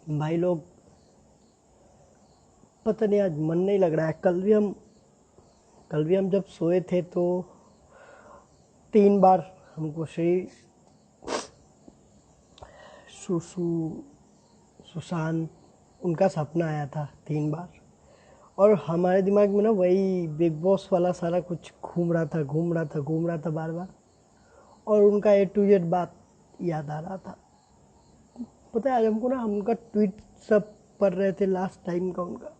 भाई लोग, पता नहीं आज मन नहीं लग रहा है। कल भी हम जब सोए थे तो 3 बार हमको श्री सुसु सुशांत उनका सपना आया था 3 बार। और हमारे दिमाग में ना वही बिग बॉस वाला सारा कुछ घूम रहा था बार बार। और उनका A to Z बात याद आ रहा था। पता है आज हमको ना उनका ट्वीट सब पढ़ रहे थे लास्ट टाइम का उनका।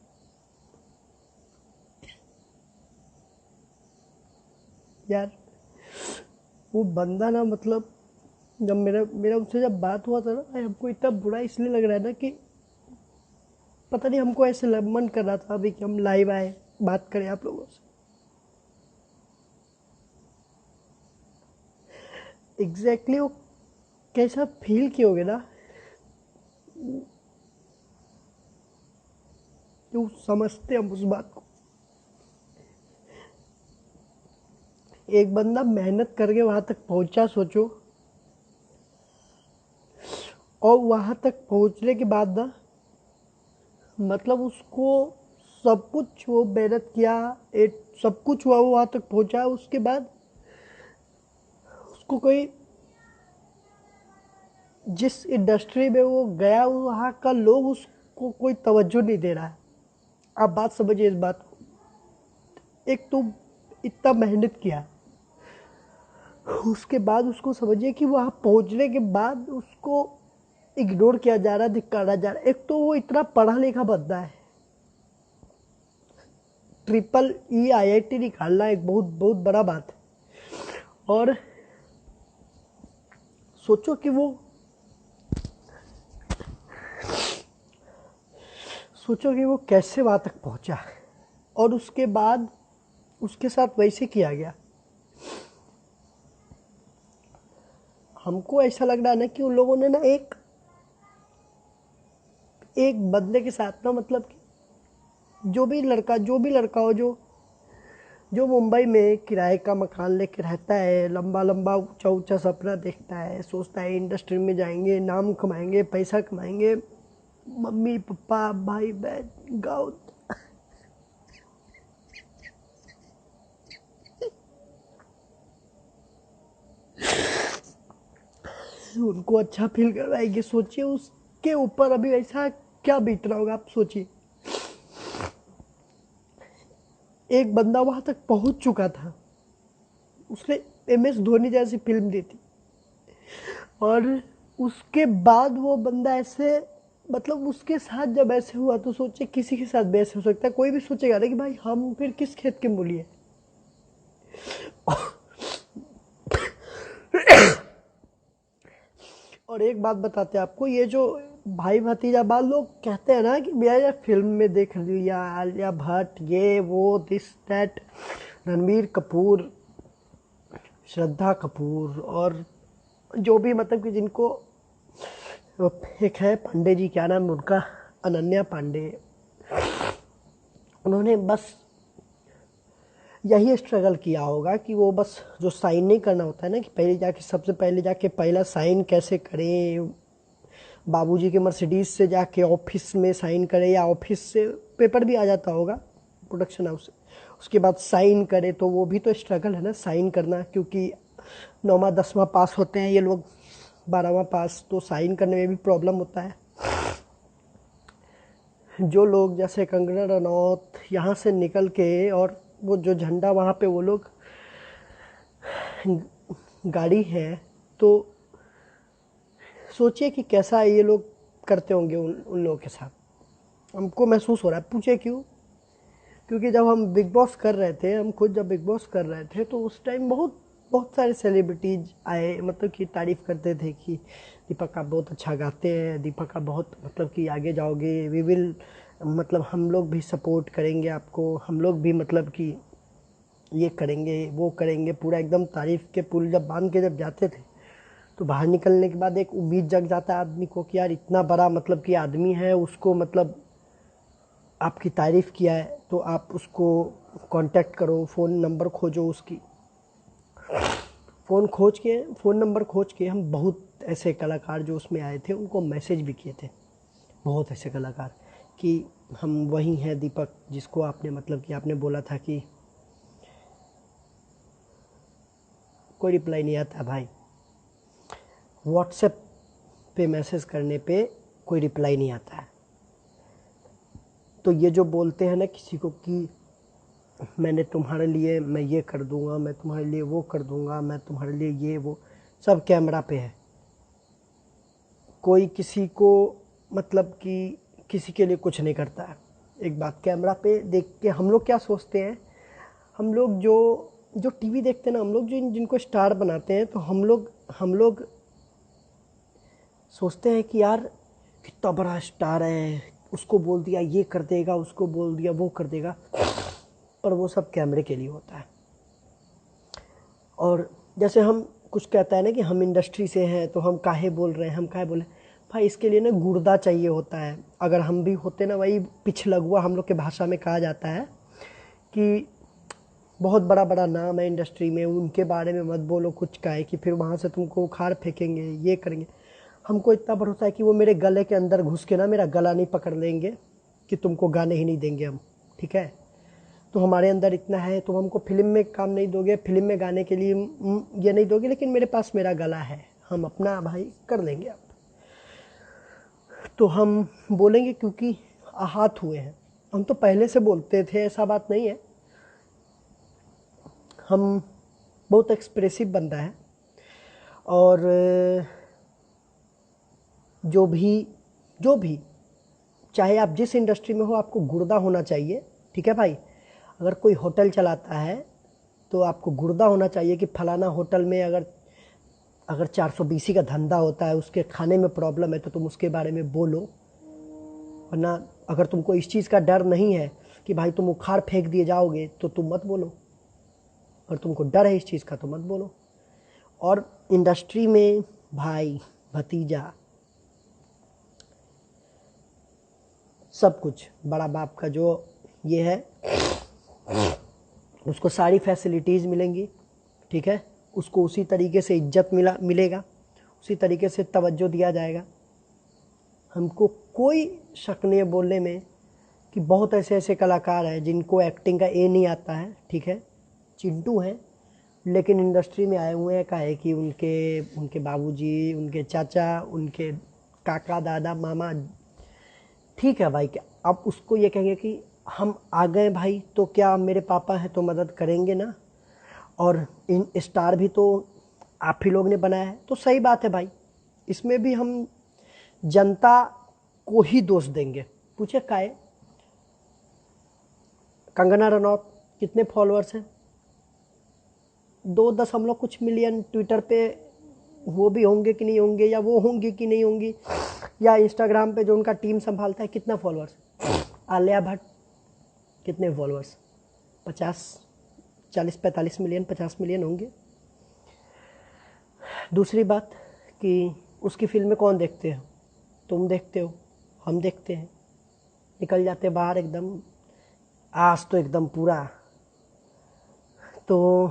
यार वो बंदा ना मतलब जब मेरा मेरा उनसे जब बात हुआ था ना भाई, हमको इतना बुरा इसलिए लग रहा है ना कि पता नहीं, हमको ऐसे मन कर रहा था अभी कि हम लाइव आए, बात करें आप लोगों से। एग्जैक्टली वो कैसा फील किए ना, जो समझते हम उस बात को। एक बंदा मेहनत करके वहां तक पहुंचा, सोचो। और वहां तक पहुंचने के बाद ना मतलब उसको सब कुछ वो मेहनत किया, सब कुछ हुआ, वो वहां तक पहुंचा। उसके बाद उसको कोई जिस इंडस्ट्री में वो गया वहाँ का लोग उसको कोई तवज्जो नहीं दे रहा है। आप बात समझिए इस बात को। एक तो इतना मेहनत किया, उसके बाद उसको समझिए कि वहाँ पहुँचने के बाद उसको इग्नोर किया जा रहा है, धिक्कारा जा रहा है। एक तो वो इतना पढ़ा लिखा बंदा है, IIT निकालना एक बहुत बहुत बड़ा बात है। और सोचो कि वो कैसे वहाँ तक पहुँचा। और उसके बाद उसके साथ वैसे किया गया। हमको ऐसा लग रहा है ना कि उन लोगों ने ना एक एक बंदे के साथ ना मतलब कि जो भी लड़का हो, जो जो मुंबई में किराए का मकान लेके रहता है, लंबा लंबा ऊंचा ऊंचा सपना देखता है, सोचता है इंडस्ट्री में जाएंगे, नाम कमाएंगे, पैसा कमाएंगे, मम्मी पापा भाई बहन गाँव उनको अच्छा फील करवाएंगे। सोचिए उसके ऊपर अभी ऐसा क्या बीत रहा होगा, आप सोचिए। एक बंदा वहां तक पहुंच चुका था, उसने MS धोनी जैसी फिल्म दी थी। और उसके बाद वो बंदा ऐसे मतलब उसके साथ जब ऐसे हुआ तो सोचे किसी के साथ भी ऐसे हो सकता है। कोई भी सोचेगा ना कि भाई हम फिर किस खेत के मूली है। और एक बात बताते हैं आपको, ये जो भाई भतीजा बाल लोग कहते हैं ना कि भैया यार फिल्म में देख लिया, आलिया भट्ट, ये वो दिस दैट, रणबीर कपूर, श्रद्धा कपूर, और जो भी मतलब कि जिनको एक है पांडे जी, क्या नाम है उनका, अनन्या पांडे। उन्होंने बस यही स्ट्रगल किया होगा कि वो बस जो साइन नहीं करना होता है ना, कि पहले जाके सबसे पहले जाके पहला साइन कैसे करें, बाबूजी के मर्सिडीज से जाके ऑफिस में साइन करें, या ऑफिस से पेपर भी आ जाता होगा प्रोडक्शन हाउस से, उसके बाद साइन करे। तो वो भी तो स्ट्रगल है ना साइन करना, क्योंकि 9वां 10वां पास होते हैं ये लोग, 12वां पास, तो साइन करने में भी प्रॉब्लम होता है। जो लोग जैसे कंगना रनौत यहाँ से निकल के, और वो जो झंडा वहाँ पे वो लोग गाड़ी है, तो सोचिए कि कैसा ये लोग करते होंगे उन लोगों के साथ। हमको महसूस हो रहा है। पूछे क्यों? क्योंकि जब हम बिग बॉस कर रहे थे, हम खुद जब बिग बॉस कर रहे थे, तो उस टाइम बहुत बहुत सारे सेलिब्रिटीज आए, मतलब कि तारीफ करते थे कि दीपक आप बहुत अच्छा गाते हैं, दीपक आप बहुत मतलब कि आगे जाओगे, वी विल मतलब हम लोग भी सपोर्ट करेंगे आपको, हम लोग भी मतलब कि ये करेंगे वो करेंगे। पूरा एकदम तारीफ के पुल जब बांध के जब जाते थे, तो बाहर निकलने के बाद एक उम्मीद जग जाता है आदमी को कि यार इतना बड़ा मतलब कि आदमी है, उसको मतलब आपकी तारीफ किया है तो आप उसको कांटेक्ट करो, फ़ोन नंबर खोजो उसकी। फ़ोन नंबर खोज के हम बहुत ऐसे कलाकार जो उसमें आए थे उनको मैसेज भी किए थे। बहुत ऐसे कलाकार कि हम वही हैं दीपक जिसको आपने मतलब कि आपने बोला था कि कोई रिप्लाई नहीं आता भाई, व्हाट्सएप पे मैसेज करने पे कोई रिप्लाई नहीं आता है। तो ये जो बोलते हैं ना किसी को कि मैंने तुम्हारे लिए मैं ये कर दूंगा, मैं तुम्हारे लिए वो कर दूंगा, मैं तुम्हारे लिए ये वो, सब कैमरा पे है। कोई किसी को मतलब कि किसी के लिए कुछ नहीं करता है। एक बात कैमरा पे देख के हम लोग क्या सोचते हैं, हम लोग जो जो टीवी देखते हैं ना, हम लोग जो जिनको स्टार बनाते हैं, तो हम लोग सोचते हैं कि यार कितना बड़ा स्टार है, उसको बोल दिया ये कर देगा, उसको बोल दिया वो कर देगा, पर वो सब कैमरे के लिए होता है। और जैसे हम कुछ कहता है ना कि हम इंडस्ट्री से हैं तो हम काहे बोल रहे हैं, हम काहे बोले, भाई इसके लिए ना गुर्दा चाहिए होता है। अगर हम भी होते ना, वही पिछलगुआ हम लोग के भाषा में कहा जाता है कि बहुत बड़ा बड़ा नाम है इंडस्ट्री में, उनके बारे में मत बोलो कुछ काहे कि फिर वहाँ से तुमको उखाड़ फेंकेंगे, ये करेंगे। हमको इतना भरोसा है कि वो मेरे गले के अंदर घुस के ना मेरा गला नहीं पकड़ लेंगे कि तुमको गाने ही नहीं देंगे हम, ठीक है। तो हमारे अंदर इतना है, तुम हमको फिल्म में काम नहीं दोगे, फिल्म में गाने के लिए ये नहीं दोगे, लेकिन मेरे पास मेरा गला है, हम अपना भाई कर लेंगे अब। तो हम बोलेंगे क्योंकि आहत हुए हैं। हम तो पहले से बोलते थे, ऐसा बात नहीं है। हम बहुत एक्सप्रेसिव बंदा है, और जो भी चाहे आप जिस इंडस्ट्री में हो, आपको गुर्दा होना चाहिए, ठीक है भाई। अगर कोई होटल चलाता है तो आपको गुर्दा होना चाहिए कि फलाना होटल में अगर 420 का धंधा होता है, उसके खाने में प्रॉब्लम है, तो तुम उसके बारे में बोलो। वरना अगर तुमको इस चीज़ का डर नहीं है कि भाई तुम उखाड़ फेंक दिए जाओगे, तो तुम मत बोलो। अगर तुमको डर है इस चीज़ का तो मत बोलो। और इंडस्ट्री में भाई भतीजा सब कुछ, बड़ा बाप का जो ये है, उसको सारी फैसिलिटीज़ मिलेंगी, ठीक है। उसको उसी तरीके से इज्जत मिलेगा, उसी तरीके से तवज्जो दिया जाएगा। हमको कोई शक नहीं है बोलने में कि बहुत ऐसे ऐसे कलाकार हैं जिनको एक्टिंग का ए नहीं आता है, ठीक है, चिंटू हैं, लेकिन इंडस्ट्री में आए हुए हैं काहे कि उनके बाबूजी, उनके चाचा, उनके काका, दादा, मामा, ठीक है भाई। क्या आप उसको ये कहेंगे कि हम आ गए भाई, तो क्या मेरे पापा हैं तो मदद करेंगे ना, और इन स्टार भी तो आप ही लोग ने बनाया है, तो सही बात है भाई। इसमें भी हम जनता को ही दोष देंगे। पूछे काहे, कंगना रनौत कितने फॉलोअर्स हैं? 2 कुछ मिलियन ट्विटर पे, वो भी होंगे कि नहीं होंगे, या वो होंगी कि नहीं होंगी, या इंस्टाग्राम पे जो उनका टीम संभालता है कितना फॉलोअर्स? आलिया भट्ट कितने फॉलोअर्स? 40 मिलियन 50 मिलियन होंगे। दूसरी बात कि उसकी फिल्में कौन देखते हैं? तुम देखते हो, हम देखते हैं, निकल जाते बाहर एकदम, आज तो एकदम पूरा। तो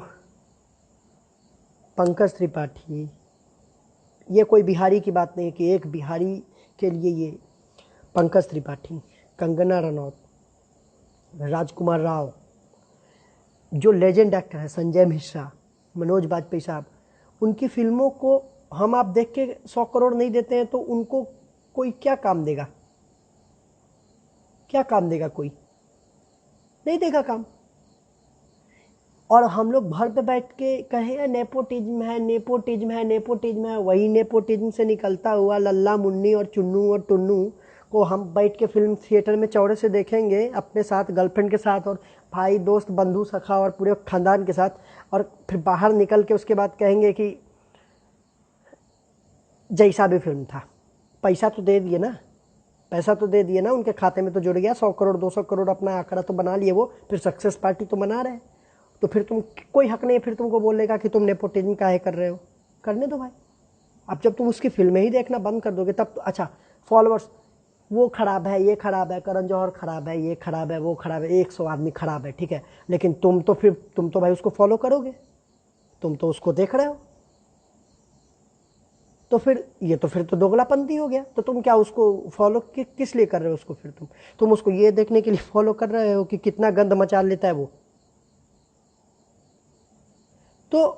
पंकज त्रिपाठी, ये कोई बिहारी की बात नहीं कि एक बिहारी के लिए ये पंकज त्रिपाठी, कंगना रनौत, राजकुमार राव, जो लेजेंड एक्टर है, संजय मिश्रा, मनोज बाजपेयी साहब, उनकी फिल्मों को हम आप देख के 100 करोड़ नहीं देते हैं तो उनको कोई क्या काम देगा? क्या काम देगा? कोई नहीं देगा काम। और हम लोग घर पे बैठ के कहें नेपोटिज्म है, नेपोटिज्म है, नेपोटिज्म है, वही नेपोटिज्म से निकलता हुआ लल्ला मुन्नी और चुन्नू और टुन्नू को हम बैठ के फिल्म थिएटर में चौड़े से देखेंगे अपने साथ, गर्लफ्रेंड के साथ, और भाई दोस्त बंधु सखा और पूरे खानदान के साथ, और फिर बाहर निकल के उसके बाद कहेंगे कि जैसा भी फिल्म था, पैसा तो दे दिए ना, पैसा तो दे दिए ना, उनके खाते में तो जुड़ गया, 100 करोड़ 200 करोड़ अपना आंकड़ा तो बना लिए वो, फिर सक्सेस पार्टी तो बना रहे हैं। तो फिर तुम कोई हक नहीं है फिर तुमको बोलेगा कि तुम नेपोटिज्म काहे कर रहे हो। करने दो भाई। अब जब तुम उसकी फिल्में ही देखना बंद कर दोगे तब तो अच्छा, फॉलोअर्स वो खराब है, ये खराब है, करण जौहर खराब है, ये खराब है, वो खराब है, 100 आदमी खराब है, ठीक है, लेकिन तुम तो भाई उसको फॉलो करोगे, तुम तो उसको देख रहे हो। तो फिर ये तो फिर तो दोगलापंती हो गया। तो तुम क्या उसको फॉलो किस लिए कर रहे हो उसको? फिर तुम उसको ये देखने के लिए फॉलो कर रहे हो कि कितना गंद मचा लेता है वो। तो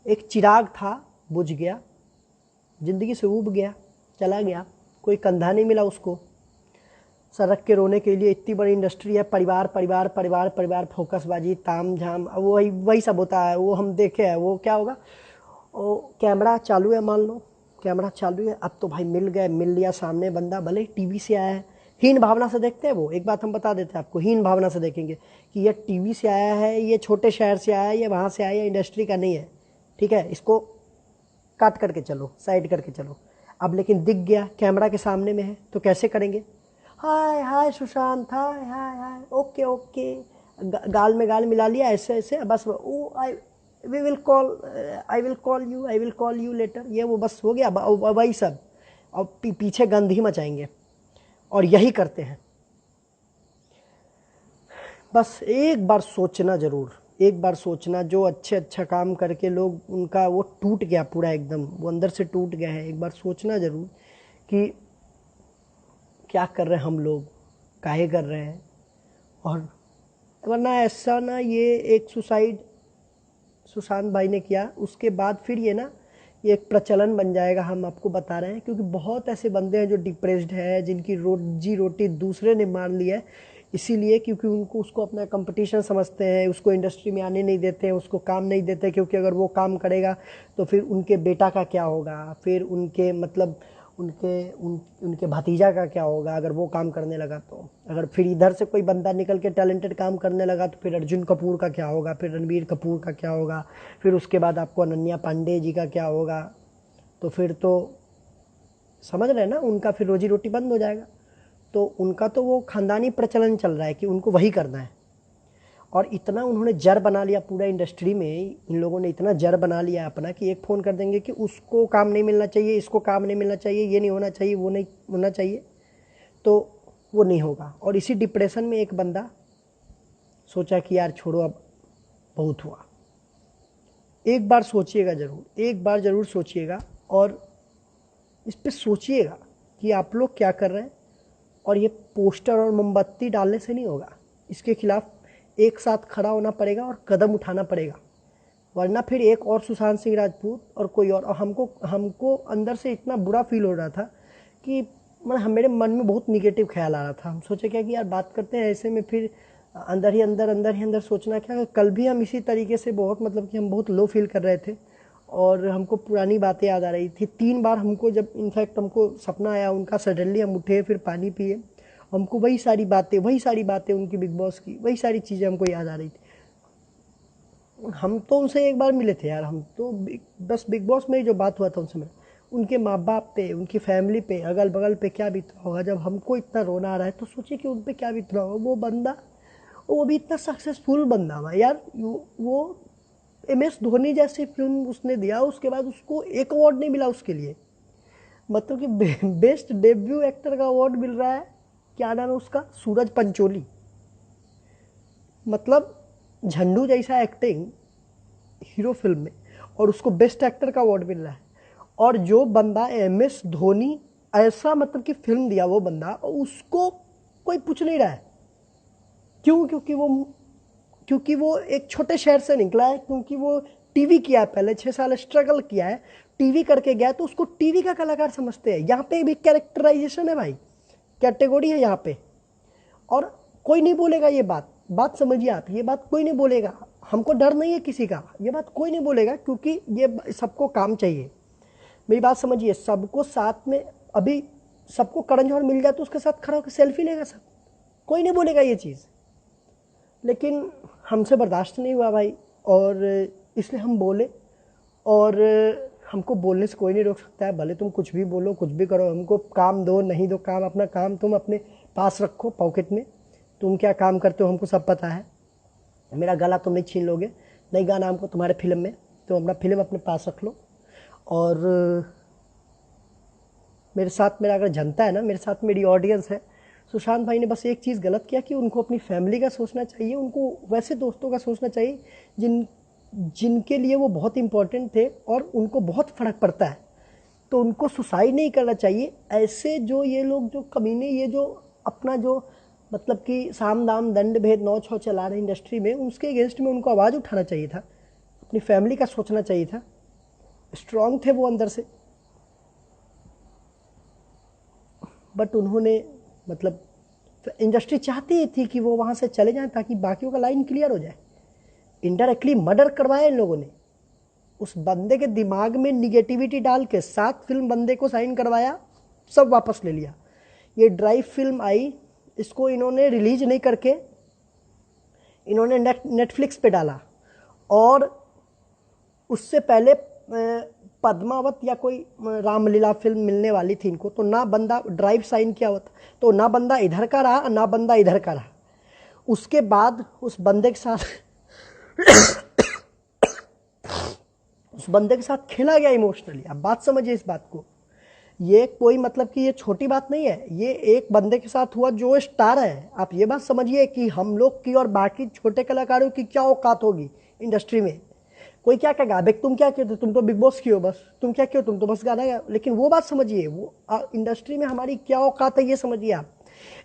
एक चिराग था, बुझ गया, जिंदगी से उब गया, चला गया, कोई कंधा नहीं मिला उसको। सड़क के रोने के लिए इतनी बड़ी इंडस्ट्री है, परिवार परिवार परिवार परिवार, फोकसबाजी, ताम झाम, अब वही वही सब होता है। वो हम देखे हैं। वो क्या होगा, वो कैमरा चालू है, मान लो कैमरा चालू है, अब तो भाई मिल गए, मिल लिया सामने बंदा, भले टीवी से आया है। हीन भावना से देखते हैं वो। एक बात हम बता देते हैं आपको, हीन भावना से देखेंगे कि ये टीवी से आया है, ये छोटे शहर से आया है, ये वहाँ से आया है, इंडस्ट्री का नहीं है, ठीक है, इसको काट करके चलो, साइड करके चलो। अब लेकिन दिख गया, कैमरा के सामने में है, तो कैसे करेंगे? Hi hi Sushant, hi hi hi, okay okay, गाल में गाल मिला लिया, ऐसे ऐसे, बस वो we will call, I will call you later, ये वो बस हो गया, वही सब। और पीछे गंद ही मचाएंगे, और यही करते हैं। बस एक बार सोचना जरूर, एक बार सोचना, जो अच्छे अच्छा काम करके लोग उनका वो टूट गया पूरा, एकदम वो अंदर से टूट गया है, एक बार सोचना जरूर कि क्या कर रहे हैं हम लोग, काहे कर रहे हैं। और वरना ऐसा ना, ये एक सुसाइड सुशांत भाई ने किया, उसके बाद फिर ये ना, ये एक प्रचलन बन जाएगा, हम आपको बता रहे हैं। क्योंकि बहुत ऐसे बंदे हैं जो डिप्रेस्ड है, जिनकी रोजी रोटी दूसरे ने मार लिया है, इसीलिए क्योंकि उनको उसको अपना कंपटीशन समझते हैं, उसको इंडस्ट्री में आने नहीं देते हैं, उसको काम नहीं देते, क्योंकि अगर वो काम करेगा तो फिर उनके बेटा का क्या होगा, फिर उनके मतलब उनके भतीजा का क्या होगा अगर वो काम करने लगा। तो अगर फिर इधर से कोई बंदा निकल के टैलेंटेड काम करने लगा तो फिर अर्जुन कपूर का क्या होगा, फिर रणबीर कपूर का क्या होगा, फिर उसके बाद आपको अनन्या पांडे जी का क्या होगा। तो फिर तो समझ रहे हैं ना, उनका फिर रोजी रोटी बंद हो जाएगा। तो उनका तो वो खानदानी प्रचलन चल रहा है कि उनको वही करना है। और इतना उन्होंने जर बना लिया पूरा इंडस्ट्री में, इन लोगों ने इतना जर बना लिया अपना कि एक फ़ोन कर देंगे कि उसको काम नहीं मिलना चाहिए, इसको काम नहीं मिलना चाहिए, ये नहीं होना चाहिए, वो नहीं होना चाहिए, तो वो नहीं होगा। और इसी डिप्रेशन में एक बंदा सोचा कि यार छोड़ो, अब बहुत हुआ। एक बार सोचिएगा ज़रूर, एक बार ज़रूर सोचिएगा, और इस पर सोचिएगा कि आप लोग क्या कर रहे हैं। और ये पोस्टर और मोमबत्ती डालने से नहीं होगा, इसके खिलाफ एक साथ खड़ा होना पड़ेगा और कदम उठाना पड़ेगा। वरना फिर एक और सुशांत सिंह राजपूत और कोई और हमको हमको अंदर से इतना बुरा फील हो रहा था कि मतलब मेरे मन में बहुत निगेटिव ख्याल आ रहा था। हम सोचे क्या कि यार बात करते हैं ऐसे में, फिर अंदर ही अंदर सोचना क्या। कल भी हम इसी तरीके से बहुत मतलब कि हम बहुत लो फील कर रहे थे, और हमको पुरानी बातें याद आ रही थी। 3 बार हमको, जब इनफैक्ट हमको सपना आया उनका, सडनली हम उठे, फिर पानी पिए, हमको वही सारी बातें उनकी बिग बॉस की, वही सारी चीज़ें हमको याद आ रही थी। हम तो उनसे एक बार मिले थे यार, हम तो बस बिग बॉस में ही जो बात हुआ था उनसे मिले। उनके माँ बाप पे, उनकी फैमिली पे, अगल बगल पे क्या बीत रहा होगा। जब हमको इतना रोना आ रहा है तो सोचिए कि उन पे क्या बीत रहा होगा। वो बंदा, वो भी इतना सक्सेसफुल बंदा हुआ यार। वो MS धोनी जैसी फिल्म उसने दिया, उसके बाद उसको एक अवार्ड नहीं मिला उसके लिए। मतलब कि बेस्ट डेब्यू एक्टर का अवार्ड मिल रहा है, क्या नाम है उसका, सूरज पंचोली। मतलब झंडू जैसा एक्टिंग हीरो फिल्म में, और उसको बेस्ट एक्टर का अवार्ड मिल रहा है। और जो बंदा MS धोनी ऐसा मतलब कि फिल्म दिया वो बंदा, उसको कोई पूछ नहीं रहा है। क्यों? क्योंकि वो एक छोटे शहर से निकला है, क्योंकि वो टीवी किया है, पहले 6 साल स्ट्रगल किया है, टीवी करके गया, तो उसको टीवी का कलाकार समझते हैं। यहाँ पे भी कैरेक्टराइजेशन है भाई, कैटेगरी है यहाँ पे। और कोई नहीं बोलेगा ये बात समझिए आप, ये बात कोई नहीं बोलेगा। हमको डर नहीं है किसी का, ये बात कोई नहीं बोलेगा, क्योंकि ये सबको काम चाहिए। मेरी बात समझिए, सबको साथ में, अभी सबको करण जौहर मिल जाए तो उसके साथ खड़ा होकर सेल्फी लेगा सब, कोई नहीं बोलेगा ये चीज़। लेकिन हमसे बर्दाश्त नहीं हुआ भाई, और इसलिए हम बोले। और हमको बोलने से कोई नहीं रोक सकता है, भले तुम कुछ भी बोलो, कुछ भी करो, हमको काम दो नहीं दो, काम अपना काम तुम अपने पास रखो पॉकेट में। तुम क्या काम करते हो हमको सब पता है। मेरा गला तुम नहीं छीन लोगे, नहीं गाना हमको तुम्हारे फिल्म में, तो अपना फिल्म अपने पास रख लो। और मेरे साथ मेरा अगर जनता है ना, मेरे साथ मेरी ऑडियंस है, सुशांत भाई ने बस एक चीज़ गलत किया कि उनको अपनी फैमिली का सोचना चाहिए, उनको वैसे दोस्तों का सोचना चाहिए जिनके लिए वो बहुत इम्पोर्टेंट थे और उनको बहुत फ़र्क पड़ता है, तो उनको सुसाइड नहीं करना चाहिए। ऐसे जो ये लोग जो कमीने, ये जो अपना जो मतलब कि साम दाम दंड भेद नौ छौ चला रहे इंडस्ट्री में, उसके अगेंस्ट में उनको आवाज़ उठाना चाहिए था, अपनी फैमिली का सोचना चाहिए था। स्ट्रांग थे वो अंदर से, बट उन्होंने मतलब इंडस्ट्री चाहती थी कि वो वहाँ से चले जाएं ताकि बाकियों का लाइन क्लियर हो जाए। इनडायरेक्टली मर्डर करवाया इन लोगों ने, उस बंदे के दिमाग में निगेटिविटी डाल के 7 फिल्म बंदे को साइन करवाया, सब वापस ले लिया। ये ड्राइव फिल्म आई, इसको इन्होंने रिलीज नहीं करके इन्होंने नेटफ्लिक्स पे डाला, और उससे पहले पद्मावत या कोई रामलीला फिल्म मिलने वाली थी इनको, तो ना बंदा ड्राइव साइन किया होता, तो ना बंदा इधर का रहा ना बंदा इधर का रहा। उसके बाद उस बंदे के साथ उस बंदे के साथ खेला गया इमोशनली। अब बात समझिए इस बात को, ये कोई मतलब कि ये छोटी बात नहीं है, ये एक बंदे के साथ हुआ जो स्टार है। आप ये बात समझिए कि हम लोग की और बाकी छोटे कलाकारों की क्या औकात होगी इंडस्ट्री में। कोई क्या कहेगा, बेक तुम क्या किए थे, तुम तो बिग बॉस की हो, बस तुम क्या किए, तुम तो बस गाना गा। लेकिन वो बात समझिए, वो इंडस्ट्री में हमारी क्या औकात है ये समझिए आप।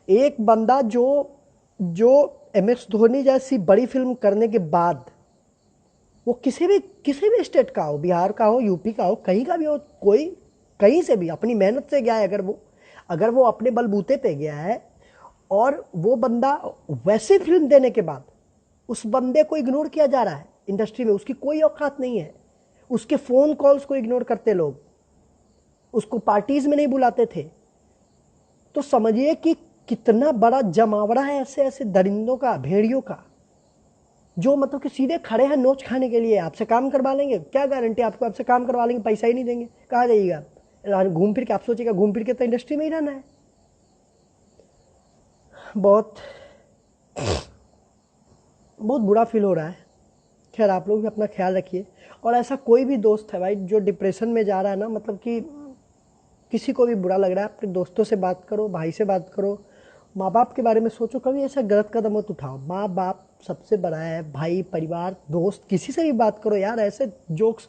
एक बंदा जो जो MS धोनी जैसी बड़ी फिल्म करने के बाद, वो किसी भी स्टेट का हो, बिहार का हो, यूपी का हो, कहीं का भी हो, कोई कहीं से भी अपनी मेहनत से गया है, अगर वो अपने बलबूते पे गया है, और वो बंदा वैसी फिल्म देने के बाद उस बंदे को इग्नोर किया जा रहा है इंडस्ट्री में, उसकी कोई औकात नहीं है। उसके फ़ोन कॉल्स को इग्नोर करते लोग, उसको पार्टीज में नहीं बुलाते थे। तो समझिए कि कितना बड़ा जमावड़ा है ऐसे ऐसे दरिंदों का, भेड़ियों का, जो मतलब कि सीधे खड़े हैं नोच खाने के लिए। आपसे काम करवा लेंगे, क्या गारंटी आपको, आपसे काम करवा लेंगे, पैसा ही नहीं देंगे, कहाँ जाइएगा। घूम फिर के आप सोचिएगा, घूम फिर के तो इंडस्ट्री में ही रहना है। बहुत बहुत बुरा फील हो रहा है। खैर आप लोग भी अपना ख्याल रखिए। और ऐसा कोई भी दोस्त है भाई जो डिप्रेशन में जा रहा है ना, मतलब कि किसी को भी बुरा लग रहा है, अपने दोस्तों से बात करो, भाई से बात करो, माँ बाप के बारे में सोचो, कभी ऐसा गलत कदम मत उठाओ। माँ बाप सबसे बड़ा है, भाई, परिवार, दोस्त, किसी से भी बात करो यार। ऐसे जोक्स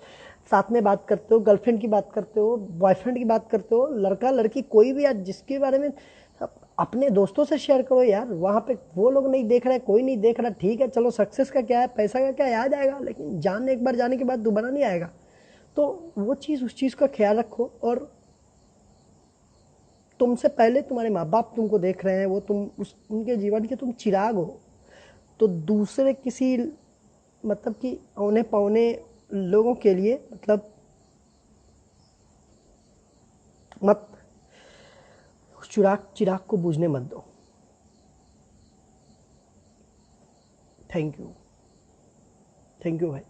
साथ में बात करते हो, गर्लफ्रेंड की बात करते हो, बॉयफ्रेंड की बात करते हो, लड़का लड़की कोई भी यार, जिसके बारे में अपने दोस्तों से शेयर करो यार। वहाँ पे वो लोग नहीं देख रहे, कोई नहीं देख रहा, ठीक है चलो, सक्सेस का क्या है, पैसा का क्या है, आ जाएगा, लेकिन जान एक बार जाने के बाद दोबारा नहीं आएगा। तो वो चीज़, उस चीज़ का ख्याल रखो। और तुमसे पहले तुम्हारे माँ बाप तुमको देख रहे हैं, वो तुम उनके जीवन के तुम चिराग हो। तो दूसरे किसी मतलब कि औने पौने लोगों के लिए मतलब मत, उस चिराग चिराग को बुझने मत दो। थैंक यू, थैंक यू भाई।